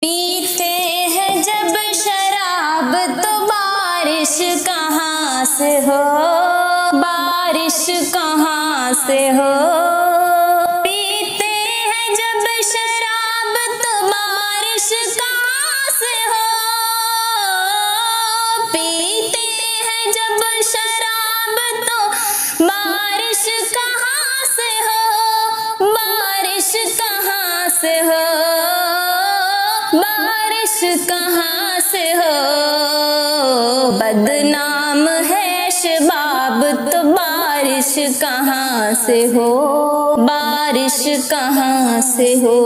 پیتے ہیں جب شراب تو بارش کہاں سے ہو، بارش کہاں سے ہو۔ پیتے ہیں جب شراب تو بارش کہاں سے ہو، پیتے ہیں جب شراب تو بارش کہاں سے ہو، بارش کہاں سے ہو، بارش کہاں سے ہو۔ بدنام ہے شباب تو بارش کہاں سے ہو، بارش کہاں سے ہو۔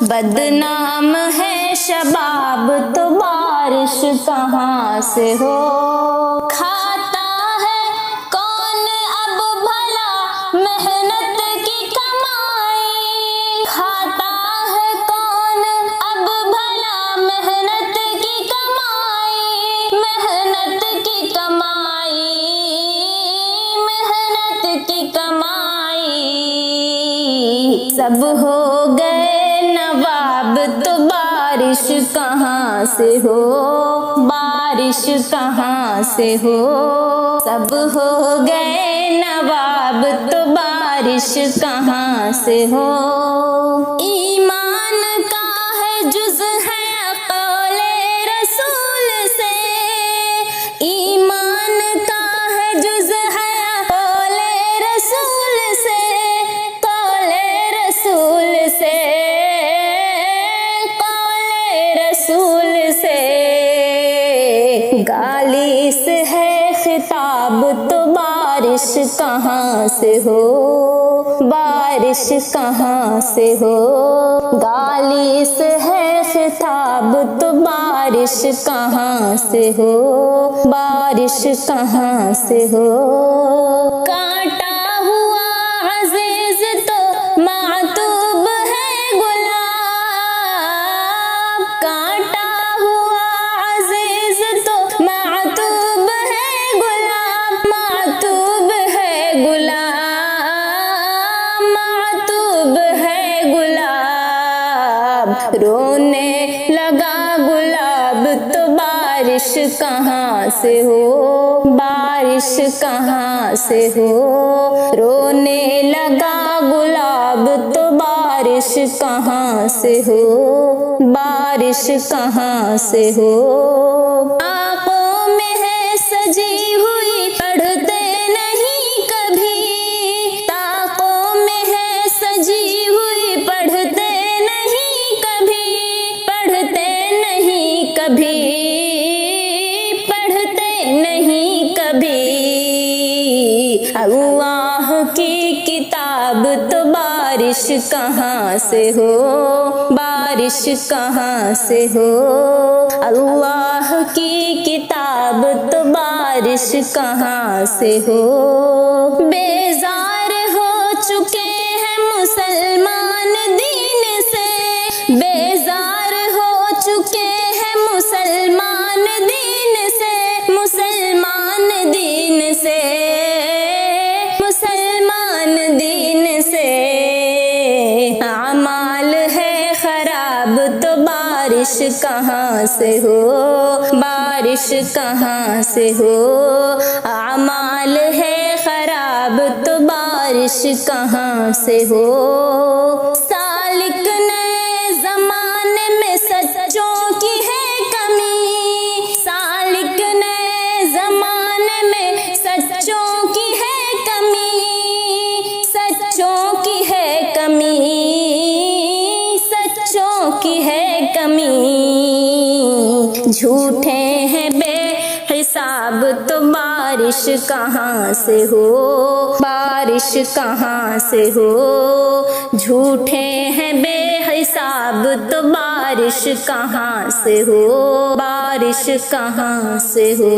بدنام ہے شباب تو بارش کہاں سے ہو۔ کھاتا ہے کون اب بھلا محنت کی کمائی، کھاتا ہے کون اب بھلا محنت کی کمائی، محنت کی کمائی، محنت کی کمائی۔ سب ہو گئے نواب تو بارش کہاں سے ہو، بارش کہاں سے ہو۔ سب ہو گئے نواب تو بارش کہاں سے ہو۔ ایمان کا ہے جز ہے قول رسول سے، ایمان کا ہے جز ہے قول رسول سے، قول رسول سے، قول رسول سے۔ گالی سے ہے خطاب تو بارش کہاں سے ہو، بارش کہاں سے ہو۔ گالی سے ہے خطاب تو بارش کہاں سے ہو، بارش کہاں سے ہو۔ کانٹا ہوا عزیز تو معتوب ہے گلاب، کانٹا ہوا عزیز تو معتوب ہے گلاب، معتوب ہے گلاب، معتوب ہے گلاب۔ رونے لگا گلاب تو بارش کہاں سے ہو، بارش کہاں سے ہو۔ رونے لگا گلاب تو بارش کہاں سے ہو، بارش کہاں سے ہو۔ آنکھوں میں ہے سجی ہوئی پڑھتے نہیں کبھی، طاقوں میں ہے سجی ہوئی پڑھتے نہیں کبھی، پڑھتے نہیں کبھی، پڑھتے نہیں کبھی۔ اللہ کی کتاب تو بارش کہاں سے ہو، بارش کہاں سے ہو۔ اللہ کی کتاب تو بارش کہاں سے ہو۔ بیزار ہو چکے ہیں مسلمان دین سے، بیزار ہو چکے ہیں مسلمان دین سے، مسلمان دین سے، مسلمان دین سے۔ اعمال ہے خراب تو بارش کہاں سے ہو، بارش کہاں سے ہو۔ اعمال ہے خراب تو بارش کہاں سے ہو۔ سالک نئے زمانے میں سچوں کی ہے کمی، سالک نئے زمانے میں سچوں کی ہے کمی، سچوں کی ہے کمی، سچوں کی ہے کمی۔ جھوٹے ہیں بے حساب تو بارش کہاں سے ہو، بارش کہاں سے ہو۔ جھوٹے ہیں بے حساب تو بارش کہاں سے ہو، بارش کہاں سے ہو۔